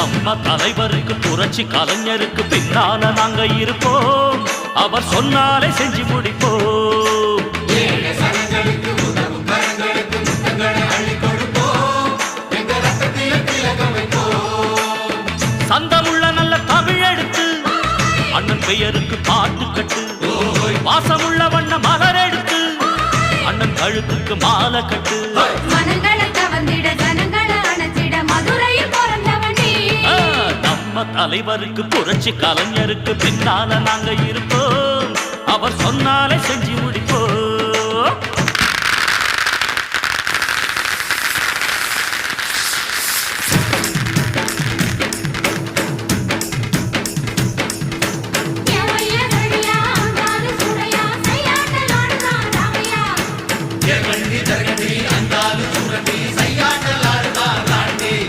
நம்ம தலைவருக்கு புரட்சி கலைஞருக்கு பின்னால நாங்க இருப்போம் அவர் சொன்னாலே செஞ்சு முடிப்போம் சந்தமுள்ள நல்ல தமிழ் எடுத்து அண்ணன் பெயருக்கு பாட்டு கட்டு வாசமுள்ள வண்ண மலர் எடுத்து அண்ணன் கழுத்துக்கு மாலை கட்டு நம்ம தலைவருக்கு புரட்சி கலைஞருக்கு பின்னால நாங்க இருப்போம் அவர் சொன்னாலே செஞ்சு முடிப்போம்